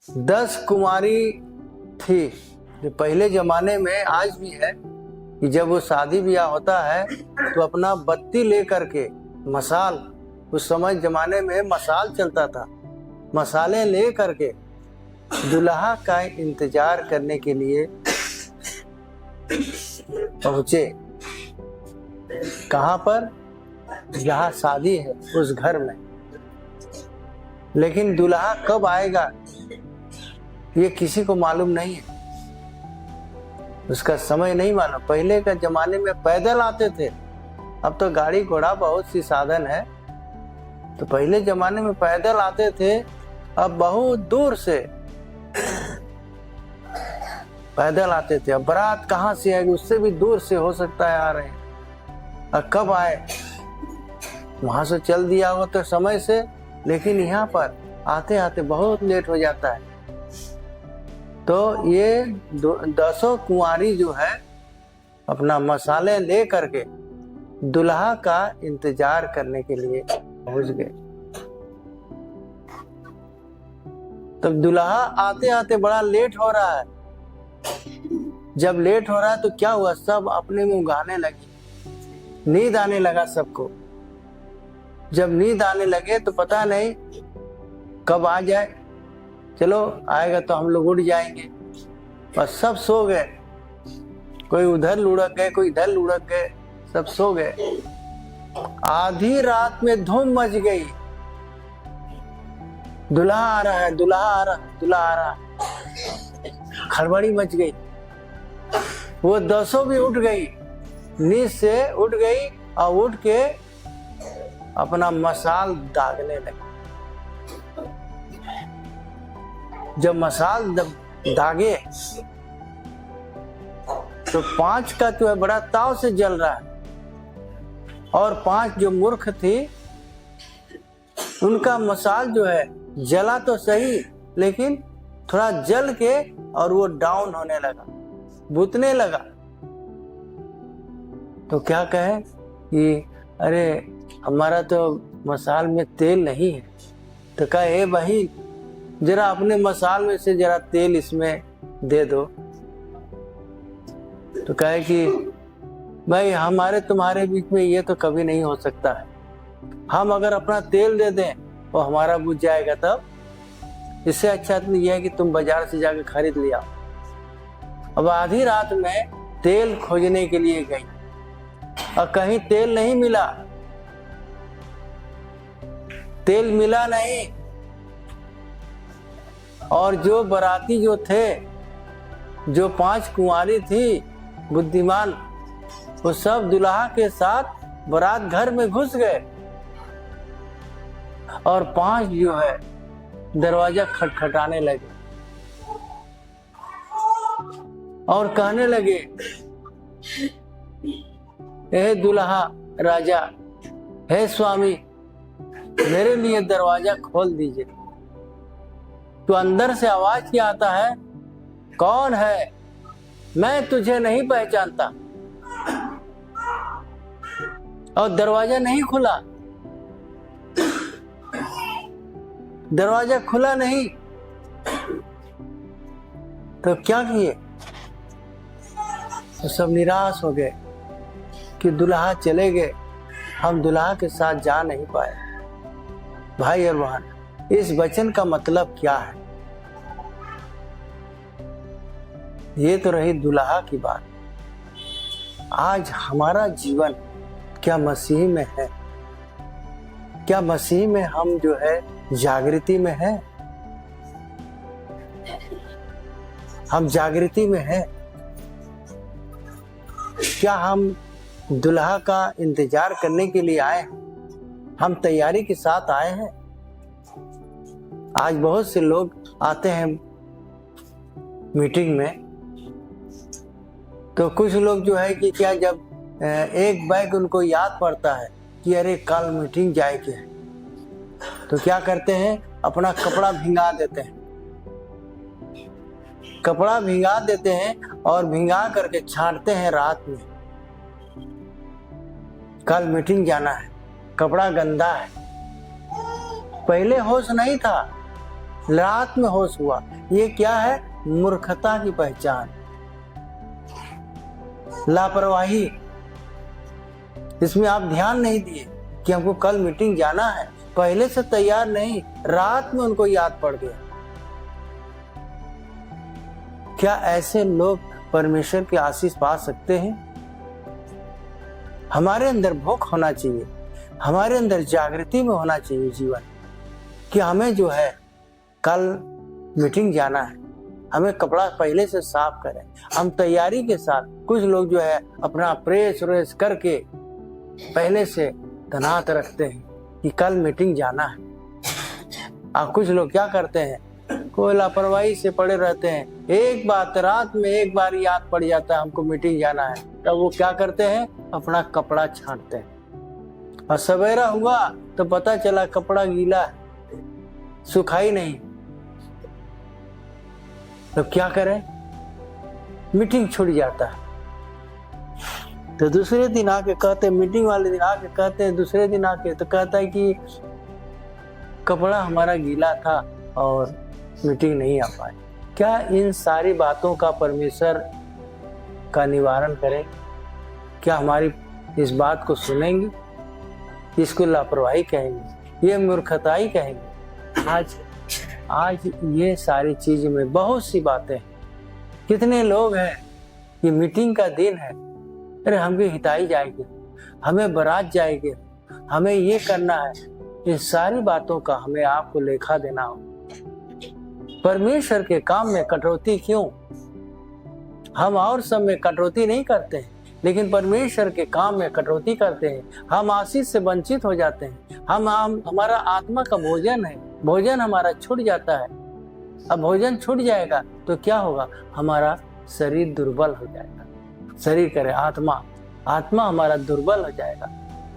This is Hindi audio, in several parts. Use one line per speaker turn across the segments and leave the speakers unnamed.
10 कुमारी थी। जो पहले जमाने में आज भी है कि जब वो शादी ब्याह होता है तो अपना बत्ती ले करके मसाल, उस समय जमाने में मसाल चलता था, मसाले ले करके दुल्हा का इंतजार करने के लिए पहुंचे। कहाँ पर? जहाँ शादी है उस घर में। लेकिन दुल्हा कब आएगा ये किसी को मालूम नहीं है, उसका समय नहीं मालूम। पहले के जमाने में पैदल आते थे, अब तो गाड़ी घोड़ा बहुत सी साधन है, तो पहले जमाने में पैदल आते थे, अब बहुत दूर से पैदल आते थे। अब बारात कहाँ से आएगी, उससे भी दूर से हो सकता है आ रहे हैं। अब कब आए, वहां से चल दिया हो तो समय से, लेकिन यहाँ पर आते आते बहुत लेट हो जाता है। तो ये 10 कुंवारी जो है अपना मसाले ले करके दुल्हा का इंतजार करने के लिए पहुंच गए। तब दुल्हा आते आते बड़ा लेट हो रहा है। जब लेट हो रहा है तो क्या हुआ, सब अपने मुंह गाने लगे, नींद आने लगा सबको। जब नींद आने लगे तो पता नहीं कब आ जाए, चलो आएगा तो हम लोग उठ जाएंगे। और सब सो गए, कोई उधर लुढ़क गए, कोई इधर लुढ़क गए, सब सो गए। आधी रात में धूम मच गई, दुल्हा आ रहा है, दुल्हा आ रहा है, दुल्हा आ रहा है। खड़बड़ी मच गई। वो 10 भी उठ गई, नींद से उठ गई और उठ के अपना मसाल दागने लगी। जब मसाल दागे तो 5 का जो है बड़ा ताव से जल रहा है, और 5 जो मूर्ख थी उनका मसाल जो है जला तो सही, लेकिन थोड़ा जल के और वो डाउन होने लगा, बुझने लगा। तो क्या कहे कि अरे हमारा तो मसाल में तेल नहीं है। तो कहे हे भाई, जरा अपने मसाल में से जरा तेल इसमें दे दो। तो कहे कि भाई हमारे तुम्हारे बीच में ये तो कभी नहीं हो सकता है, हम अगर अपना तेल दे दें तो हमारा बुझ जाएगा, तब इससे अच्छा तो यह है कि तुम बाजार से जाकर खरीद लिया। अब आधी रात में तेल खोजने के लिए गई और कहीं तेल नहीं मिला, तेल मिला नहीं। और जो बाराती जो थे, जो 5 कुंवारी थी बुद्धिमान, वो सब दुल्हा के साथ बारात घर में घुस गए। और 5 जो है दरवाजा खटखटाने लगे और कहने लगे, हे दुल्हा राजा, हे स्वामी, मेरे लिए दरवाजा खोल दीजिए। तो अंदर से आवाज क्या आता है, कौन है, मैं तुझे नहीं पहचानता। और दरवाजा नहीं खुला, दरवाजा खुला नहीं। तो क्या किए, तो सब निराश हो गए कि दुल्हा चले गए, हम दुल्हा के साथ जा नहीं पाए। भाई और बहन, इस वचन का मतलब क्या है? ये तो रही दुल्हा की बात। आज हमारा जीवन क्या मसीह में है? क्या मसीह में हम जो है जागृति में है? हम जागृति में है? क्या हम दुल्हा का इंतजार करने के लिए आए हैं? हम तैयारी के साथ आए हैं? आज बहुत से लोग आते हैं मीटिंग में, तो कुछ लोग जो है कि क्या, जब एक बैग उनको याद पड़ता है कि अरे कल मीटिंग जाए के है, तो क्या करते हैं, अपना कपड़ा भिंगा देते हैं, कपड़ा भिंगा देते हैं और भिंगा करके छांटते हैं रात में, कल मीटिंग जाना है, कपड़ा गंदा है। पहले होश नहीं था, रात में होश हुआ। ये क्या है? मूर्खता की पहचान, लापरवाही। इसमें आप ध्यान नहीं दिए कि हमको कल मीटिंग जाना है, पहले से तैयार नहीं, रात में उनको याद पड़ गया। क्या ऐसे लोग परमेश्वर की आशीष पा सकते हैं? हमारे अंदर भूख होना चाहिए, हमारे अंदर जागृति में होना चाहिए जीवन, कि हमें जो है कल मीटिंग जाना है, हमें कपड़ा पहले से साफ करें, हम तैयारी के साथ। कुछ लोग जो है अपना प्रेस व्रेस करके पहले से तैनात रखते हैं कि कल मीटिंग जाना है। और कुछ लोग क्या करते हैं, कोई लापरवाही से पड़े रहते हैं। एक बात रात में एक बार याद पड़ जाता है हमको मीटिंग जाना है, तब वो क्या करते हैं, अपना कपड़ा छांटते हैं। और सवेरा हुआ तो पता चला कपड़ा गीला है, सुखाई नहीं। तो क्या करें, मीटिंग छूट जाता है। तो दूसरे दिन आके कहते, मीटिंग वाले दिन आके कहते हैं, दूसरे दिन आके तो कहता है कि कपड़ा हमारा गीला था और मीटिंग नहीं आ पाई। क्या इन सारी बातों का परमेश्वर का निवारण करें? क्या हमारी इस बात को सुनेंगे? इसको लापरवाही कहेंगे, ये मूर्खताई कहेंगे। आज ये सारी चीज में बहुत सी बातें हैं। कितने लोग हैं कि मीटिंग का दिन है, अरे हमकी हिताई जाएगी, हमें बारात जाएगी, हमें ये करना है। इन सारी बातों का हमें आपको लेखा देना हो। परमेश्वर के काम में कटौती क्यों? हम और सब में कटौती नहीं करते हैं, लेकिन परमेश्वर के काम में कटौती करते हैं। हम आशीष से वंचित हो जाते हैं। हमारा आत्मा का भोजन है, भोजन हमारा छूट जाता है। अब भोजन छूट जाएगा तो क्या होगा, हमारा शरीर दुर्बल हो जाएगा। शरीर करे आत्मा हमारा दुर्बल हो जाएगा,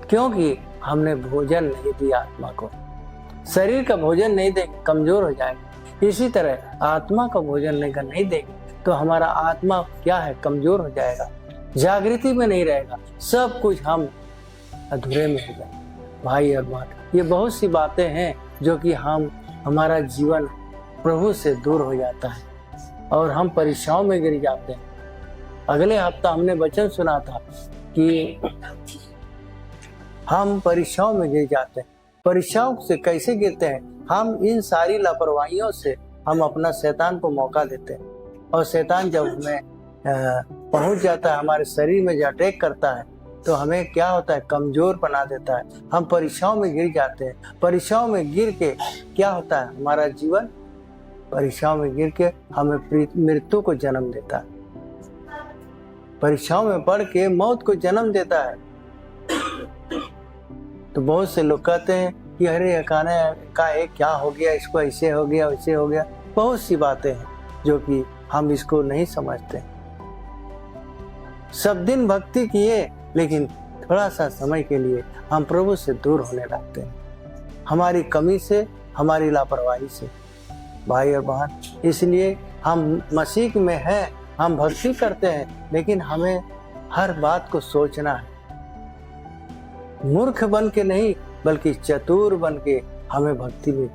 क्योंकि हमने भोजन नहीं दिया आत्मा को। शरीर का भोजन नहीं देंगे, कमजोर हो जाएगा। इसी तरह आत्मा का भोजन नहीं देंगे तो हमारा आत्मा क्या है, कमजोर हो जाएगा, जागृति में नहीं रहेगा, सब कुछ हम अधूरे में हो जाएंगे। भाई और बहन, ये बहुत सी बातें हैं जो कि हमारा जीवन प्रभु से दूर हो जाता है और हम परीक्षाओं में गिर जाते हैं। अगले हफ्ता हमने वचन सुना था कि हम परीक्षाओं में गिर जाते हैं। परीक्षाओं से कैसे गिरते हैं? हम इन सारी लापरवाहियों से हम अपना शैतान को मौका देते हैं, और शैतान जब हमें पहुंच जाता है, हमारे शरीर में जब अटैक करता है, तो हमें क्या होता है, कमजोर बना देता है। हम परीक्षाओं में गिर जाते हैं। परीक्षाओं में गिर के क्या होता है, हमारा जीवन परीक्षाओं में गिर के हमें मृत्यु को जन्म देता है। परीक्षाओं में पढ़ के मौत को जन्म देता है। तो बहुत से लोग कहते हैं कि अरे का एक क्या हो गया, इसको ऐसे हो गया, वैसे हो गया। बहुत सी बातें हैं जो कि हम इसको नहीं समझते। सब दिन भक्ति किए, लेकिन थोड़ा सा समय के लिए हम प्रभु से दूर होने लगते हैं, हमारी कमी से, हमारी लापरवाही से। भाई और बहन, इसलिए हम मसीह में हैं, हम भक्ति करते हैं, लेकिन हमें हर बात को सोचना है। मूर्ख बन के नहीं, बल्कि चतुर बन के हमें भक्ति में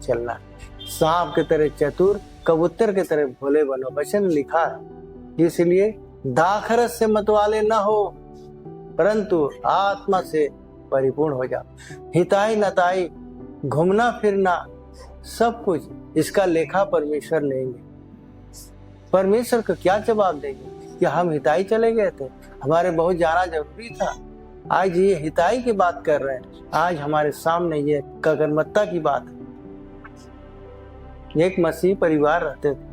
चलना है। सांप के तरह चतुर, कबूतर के तरह भोले बनो, वचन लिखा है। इसलिए दाखरस से मतवाले न हो, परंतु आत्मा से परिपूर्ण हो जाओ। हिताई नताई, घूमना फिरना, सब कुछ इसका लेखा परमेश्वर लेंगे। परमेश्वर को क्या जवाब देंगे कि हम हिताई चले गए थे, हमारे बहुत जाना जरूरी था। आज ये हिताई की बात कर रहे हैं, आज हमारे सामने ये गगनमत्ता की बात है। एक मसीह परिवार रहते थे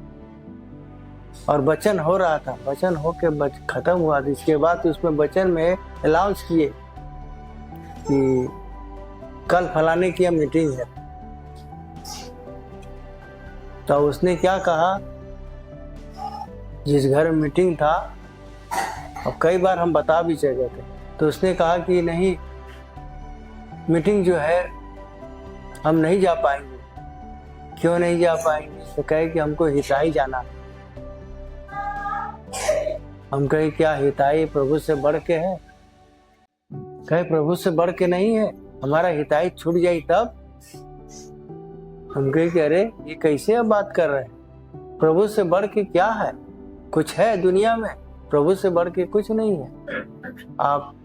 और वचन हो रहा था, वचन होके खत्म हुआ। इसके बाद उसमें वचन में अनाउंस किए कि कल फलाने की मीटिंग है। तो उसने क्या कहा, जिस घर में मीटिंग था, और कई बार हम बता भी चुके थे, तो उसने कहा कि नहीं, मीटिंग जो है हम नहीं जा पाएंगे। क्यों नहीं जा पाएंगे? तो कहे कि हमको हिताई जाना। हम कहे क्या हिताई प्रभु से बढ़ के है? कहे प्रभु से बढ़ के नहीं है, हमारा हिताई छूट जाए तब। हम कहे कि अरे ये कैसे अब बात कर रहे हैं, प्रभु से बढ़ के क्या है, कुछ है दुनिया में, प्रभु से बढ़ के कुछ नहीं है। आप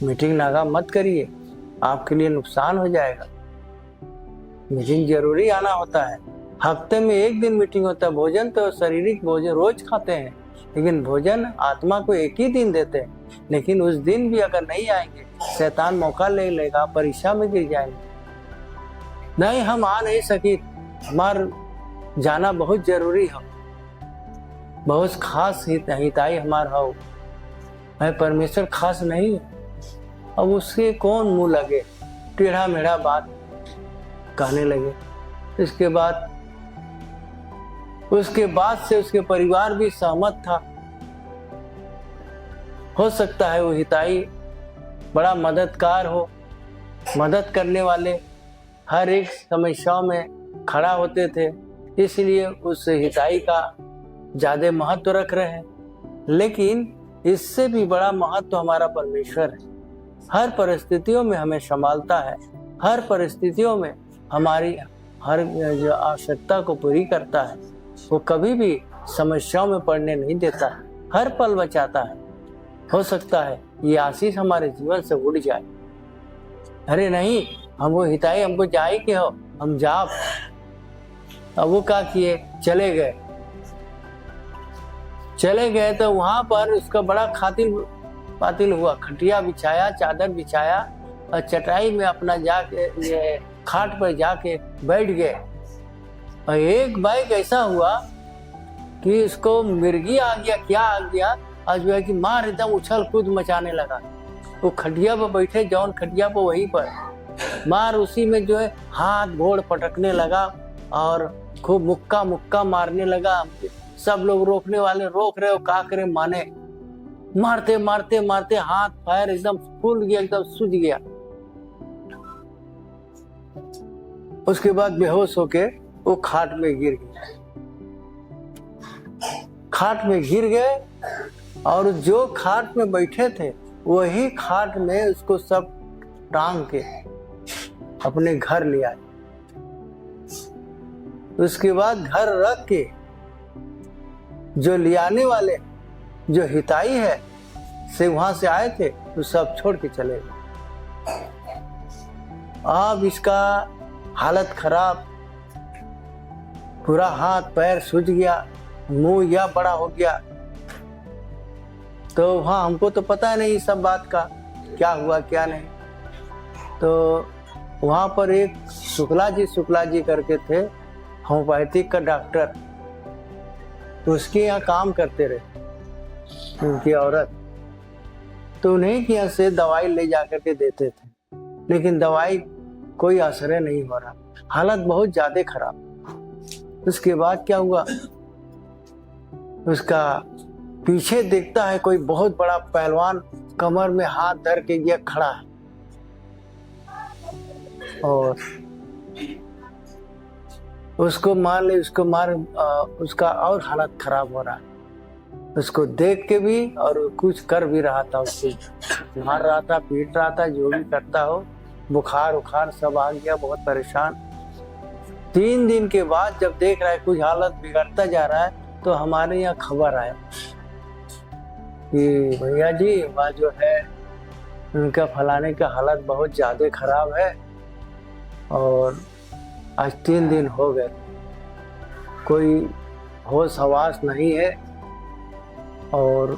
मीटिंग नागा मत करिए, आपके लिए नुकसान हो जाएगा। मीटिंग जरूरी आना होता है, हफ्ते में एक दिन मीटिंग होता है। भोजन तो शारीरिक भोजन रोज खाते हैं, लेकिन भोजन आत्मा को एक ही दिन देते हैं। लेकिन उस दिन भी अगर नहीं आएंगे, शैतान मौका ले लेगा, परीक्षा में गिर जाएंगे। नहीं, हम आ नहीं सके, हमार जाना बहुत जरूरी हो, बहुत खास हिताई हमार हो है, परमेश्वर खास नहीं है। अब उसके कौन मुंह लगे, टेढ़ा मेढ़ा बात कहने लगे। इसके बाद से उसके परिवार भी सहमत था। हो सकता है वो हिताई बड़ा मददगार हो, मदद करने वाले, हर एक समस्याओं में खड़ा होते थे, इसलिए उस हिताई का ज्यादा महत्व रख रहे हैं। लेकिन इससे भी बड़ा महत्व हमारा परमेश्वर है। हर परिस्थितियों में हमें संभालता है, हर परिस्थितियों में हमारी हर जो आवश्यकता को पूरी करता है। वो कभी भी समस्याओं में पड़ने नहीं देता है, हर पल बचाता है। हो सकता है ये आशीष हमारे जीवन से उड़ जाए। अरे नहीं, हम वो हिताई हमको जाए के हो, हम जाप। अब वो क्या किए, चले गए तो वहां पर उसका बड़ा पातिल हुआ। खटिया बिछाया, चादर बिछाया और चटाई में अपना जाके ये खाट पर जाके बैठ गए। और एक बाइक ऐसा हुआ कि इसको मिर्गी आ गया, क्या आ गया, आज जो है कि मार एकदम उछल कूद मचाने लगा। वो खटिया पर बैठे, जौन खटिया पर वहीं पर मार, उसी में जो है हाथ घोड़ पटकने लगा और खूब मुक्का मारने लगा। सब लोग रोकने वाले रोक रहे हो, का करे माने, मारते मारते मारते हाथ पैर एकदम फूल गया, एकदम सूज गया। उसके बाद बेहोश होके वो खाट में गिर गए और जो खाट में बैठे थे वही खाट में उसको सब टांग के अपने घर ले आए। उसके बाद घर रख के जो ले आने वाले जो हिताई है से वहां से आए थे, तो सब छोड़ के चले गए। अब इसका हालत खराब, पूरा हाथ पैर सूज गया, मुंह या बड़ा हो गया। तो वहाँ हमको तो पता नहीं सब बात का, क्या हुआ क्या नहीं। तो वहाँ पर एक शुक्ला जी करके थे, होम्योपैथिक का डॉक्टर, तो उसके यहाँ काम करते रहे उनकी औरत। तो उन्हीं के यहाँ से दवाई ले जा करके देते थे, लेकिन दवाई कोई असर नहीं हो रहा, हालत बहुत ज्यादा खराब। उसके बाद क्या हुआ, उसका पीछे देखता है कोई बहुत बड़ा पहलवान कमर में हाथ धर के ये खड़ा है, और उसको उसका और हालत खराब हो रहा है। उसको देख के भी और कुछ कर भी रहा था, उसको मार रहा था, पीट रहा था, जो भी करता हो। बुखार उखार सब आ गया, बहुत परेशान। 3 दिन के बाद जब देख रहा है कुछ हालत बिगड़ता जा रहा है, तो हमारे यहाँ खबर आया कि भैया जी वहाँ जो है उनका फलाने का हालत बहुत ज्यादा खराब है और आज 3 दिन हो गए, कोई होश हवास नहीं है और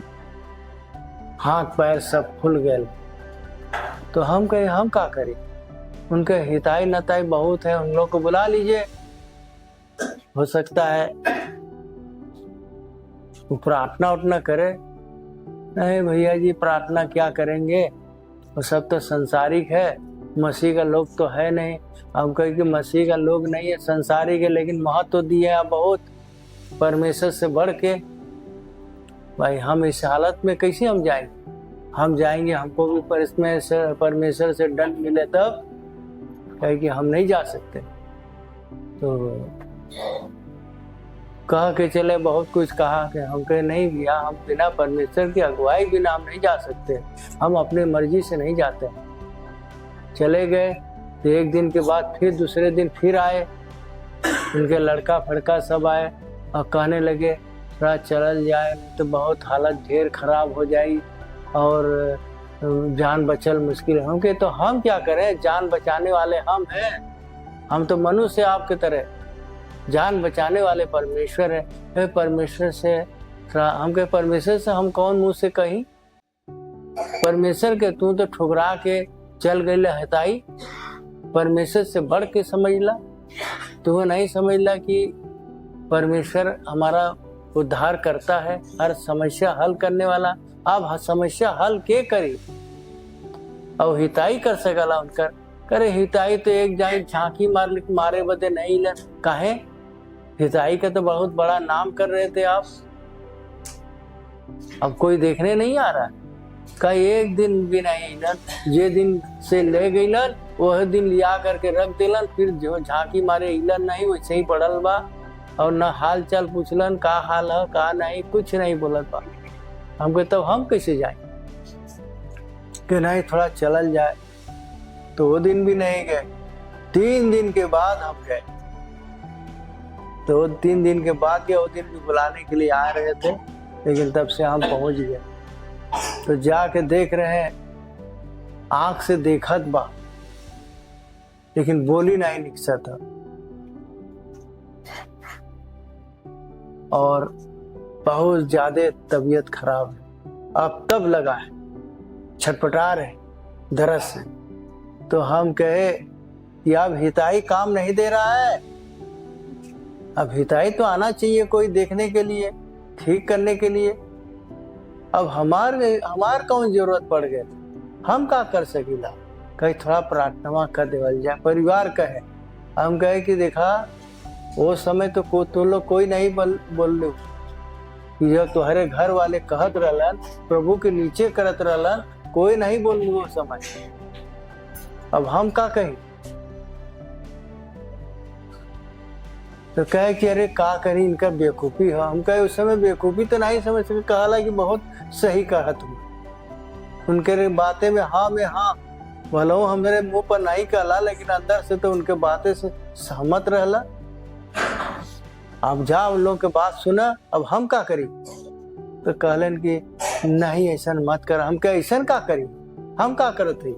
हाथ पैर सब फूल गए। तो हम कहे हम क्या करें, उनके हिताई नताई बहुत है, उन लोग को बुला लीजिए, हो सकता है वो प्रार्थना उठना करे। नहीं भैया जी प्रार्थना क्या करेंगे, वो सब तो संसारिक है, मसीह का लोग तो है नहीं। हम कहे कि मसीह का लोग नहीं है, संसारिक है, लेकिन महत्व तो दिया बहुत परमेश्वर से बढ़ के। भाई हम इस हालत में कैसे हम जाएंगे, हमको भी परमेश्वर से दंड मिले तब, कहे कि हम नहीं जा सकते। तो कहा के चले, बहुत कुछ कहा कि हम कहे नहीं भैया, हम बिना परमेश्वर की अगुवाई बिना हम नहीं जा सकते, हम अपने मर्जी से नहीं जाते। चले गए, तो एक दिन के बाद फिर दूसरे दिन फिर आए, उनके लड़का फड़का सब आए और कहने लगे थोड़ा चलल जाए, नहीं तो बहुत हालत ढेर खराब हो जाए और जान बचल मुश्किल है। हमके तो हम क्या करें, जान बचाने वाले हम हैं, हम तो मनुष्य आपके तरह, जान बचाने वाले परमेश्वर है। परमेश्वर से हमके परमेश्वर से हम कौन मुंह से कहीं, परमेश्वर के तू तो ठुकरा के चल गई हताई, परमेश्वर से बढ़ के समझ ला। तू नहीं समझ ला कि परमेश्वर हमारा उद्धार करता है, हर समस्या हल करने वाला। अब समस्या हल के करी, अब हिताई कर सकला उनकर, करे हिताई तो एक जाए झांकी मारे बदे नहीं लन, काहे हिताई का तो बहुत बड़ा नाम कर रहे थे आप, अब कोई देखने नहीं आ रहा। का एक दिन भी नहीं लन, जे दिन से ले गई लन वह दिन लिया करके रख दिलन, फिर जो झांकी मारे इलन नहीं वैसे ही पड़ल बा, और न हाल चाल पूछलन का हाल है का नहीं, कुछ नहीं बोलत बा। हमको तब हम कैसे जाए कि नहीं थोड़ा चलल जाए, तो वो दिन भी नहीं गए। 3 दिन के बाद हम गए, तो 3 दिन के बाद गए, वो दिन भी बुलाने के लिए आ रहे थे, लेकिन तब से हम पहुंच गए। तो जाके देख रहे हैं, आंख से देखत बा लेकिन बोली नहीं निकसा था, और बहुत ज्यादा तबीयत खराब है। अब तब लगा है छटपटा रहे दर्द से। तो हम कहे कि अब हिताई काम नहीं दे रहा है, अब हिताई तो आना चाहिए कोई देखने के लिए, ठीक करने के लिए। अब हमार कौन जरूरत पड़ गए, हम का कर सकीला, कहीं थोड़ा प्रार्थना कर देवल जाए, परिवार कहे। हम कहे कि देखा वो समय तो तुम लोग कोई नहीं बोल लो कि जब तुम्हारे घर वाले कहत रहलन, प्रभु के नीचे करत रहलन, कोई नहीं बोल वो समय। अब हम का कहीं, तो कहे कि अरे का करी, इनका बेवकूफी है। हम कहे उस समय बेवकूफी तो नहीं समझ सके, कहला कि बहुत सही कहा तुम, उनके बातें में हाँ में हाँ, भले हमारे मुंह पर नहीं कहला, लेकिन अंदर से तो उनके बातें से सहमत रहला। अब जा उन लोगों के बात सुना, अब हम का करी, तो कहलन कि नहीं ऐसा मत कर। हम कहे ऐसा का करी, हम का करत रही,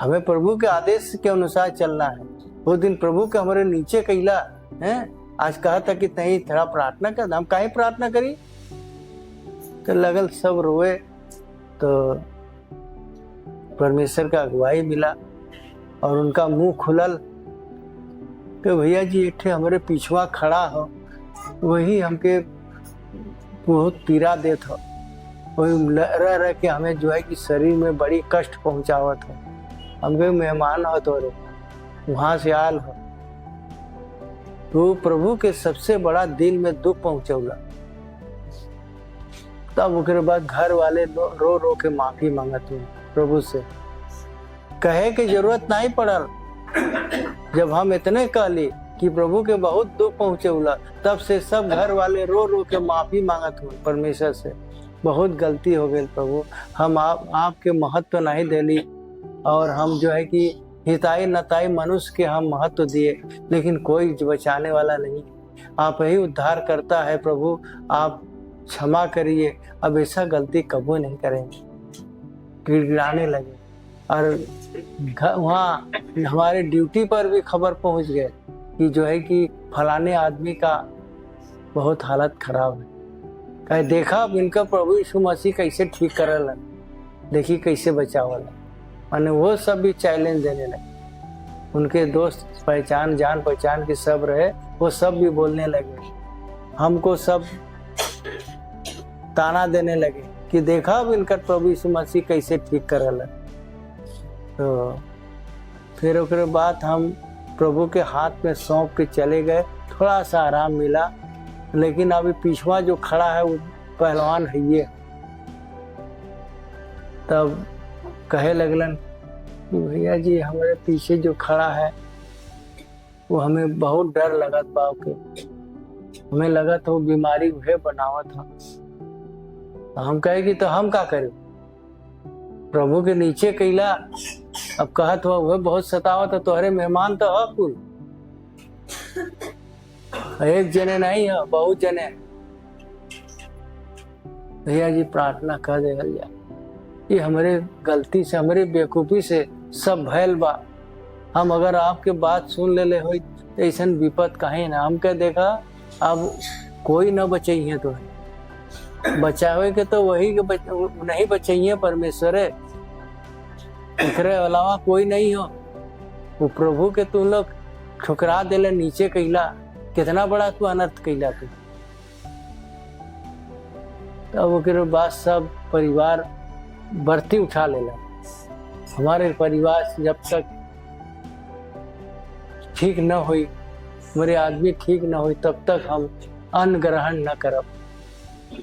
हमें प्रभु के आदेश के अनुसार चलना है। वो दिन प्रभु के हमारे नीचे कैला है, आज कहा था कि नहीं थोड़ा प्रार्थना कर, हम काहे प्रार्थना करी। तो लगल सब रोए, तो परमेश्वर का अगुवाई मिला और उनका मुंह खुलल कि भैया जी एक हमारे पीछवा खड़ा हो, वही हमके बहुत पीड़ा देत हो, वही रह रह के हमें जो है कि शरीर में बड़ी कष्ट पहुंचावत हो। हमके मेहमान हो तो वहां से आल हो, तो प्रभु के सबसे बड़ा दिल में दुख पहुंचौला। तब उसके बाद घर वाले रो रो के माफी मांगत हुए प्रभु से, कहे की जरूरत नहीं पड़ल। जब हम इतने कहली कि प्रभु के बहुत दुख पहुंचौला, तब से सब घर वाले रो रो के माफी मांगत हुए परमेश्वर से, बहुत गलती हो गई प्रभु, हम आपके महत्व नहीं देली, और हम जो है कि हिताई नताई मनुष्य के हम महत्व दिए, लेकिन कोई बचाने वाला नहीं, आप ही उद्धार करता है प्रभु, आप क्षमा करिए, अब ऐसा गलती कभी नहीं करेंगे। गिड़गिड़ाने लगे, और वहाँ हमारे ड्यूटी पर भी खबर पहुँच गए कि जो है कि फलाने आदमी का बहुत हालत खराब है। कहे देखा अब इनका प्रभु यीशु मसीह कैसे ठीक करल, देखी कैसे बचावल। मैंने वो सब भी चैलेंज देने लगे, उनके दोस्त पहचान जान पहचान के सब रहे, वो सब भी बोलने लगे, हमको सब ताना देने लगे कि देखा अब इनका प्रभु यीशु मसीह कैसे ठीक करल। तो फिर उसके बाद हम प्रभु के हाथ में सौंप के चले गए, थोड़ा सा आराम मिला, लेकिन अभी पिछवा जो खड़ा है वो पहलवान है ये। तब कहे लगलन भैया जी हमारे पीछे जो खड़ा है वो हमें बहुत डर लगत बा के, हमें लगा तो बीमारी वह बनावत था। हम कहे कि तो हम का करें, प्रभु के नीचे कैला। अब कहत हुआ वह बहुत सतावत है, तोहरे मेहमान तो है कुल, एक जने नहीं है, बहुत जने। भैया जी प्रार्थना कर देगा जा, ये हमारे गलती से, हमारे बेवकूफी से सब भैल बा। हम अगर आपके बात सुन ले हो ऐसा विपद कहीं ना, हम कह देखा अब कोई न बचाइए, तो बचावे के तो वही के नहीं बचाइए, परमेश्वर है, एकरे अलावा कोई नहीं हो। वो प्रभु के तू लोग ठुकरा देले, नीचे कैला, कितना बड़ा तू अनर्थ कैला तू। तब ओकरे बाद सब परिवार बरती उठा लेला। हमारे परिवार जब तक ठीक न हुई, मेरे आदमी ठीक न हुई, तब तक हम अन्न ग्रहण न करब।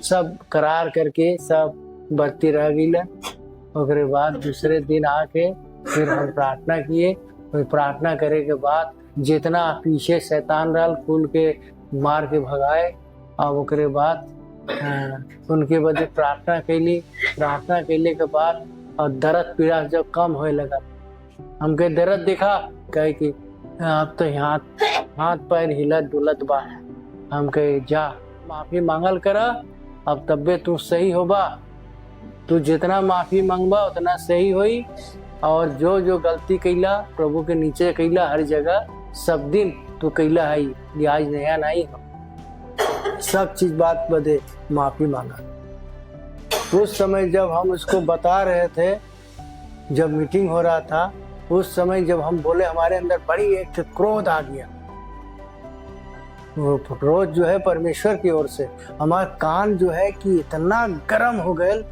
सब करार करके सब बरती रह गई। ओकरे बाद दूसरे दिन आके फिर हम प्रार्थना किए। प्रार्थना करे के बाद जितना पीछे शैतान रहल कुल के मार के भगाए। और ओकरे बाद उनके बदले प्रार्थना कैली। प्रार्थना कैले के बाद और दर्द पीड़ा जब कम होए लगा, हमके दर्द दिखा, कहे कि अब तो हाथ पैर हिलत डुलत बा। हम कहे जा माफी मांगल करा, अब तब्बे तू सही होबा। तू जितना माफी मांगबा उतना सही होई। और जो जो गलती कैला प्रभु के नीचे कैला हर जगह सब दिन तू कैला है, ये आज नया नहीं हो। सब चीज बात बदे माफी मांगा। उस समय जब हम उसको बता रहे थे, जब मीटिंग हो रहा था, उस समय जब हम बोले हमारे अंदर बड़ी एक क्रोध आ गया। वो क्रोध जो है परमेश्वर की ओर से। हमारा कान जो है कि इतना गर्म हो गए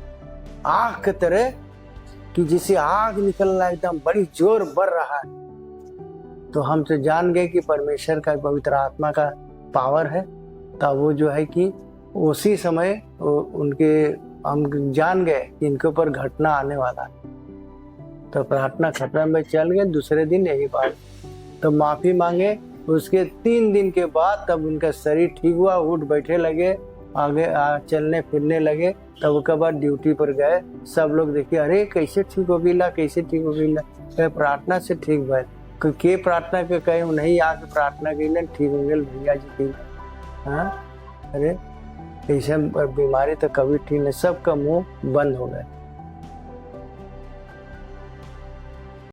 आग के तरह, कि जिसे आग निकलना एकदम बड़ी जोर बढ़ रहा है। तो हम तो जान गए कि परमेश्वर का पवित्र आत्मा का पावर है। तब वो जो है कि उसी समय उनके हम जान गए कि इनके ऊपर घटना आने वाला है। तो प्रार्थना खत्म में चल गए। दूसरे दिन यही बात, तो माफी मांगे। उसके 3 दिन के बाद तब उनका शरीर ठीक हुआ, उठ बैठे लगे, आगे चलने फिरने लगे। तब उसके बाद ड्यूटी पर गए। सब लोग देखिए अरे कैसे ठीक हो गईला, कैसे ठीक हो गईला। प्रार्थना से ठीक भाई के प्रार्थना के कहे नहीं आके प्रार्थना कैलन ठीक हो गए भैया जी ठीक। हाँ अरे ऐसे बीमारी तो कभी ठीक नहीं, सबका मुंह बंद हो गया।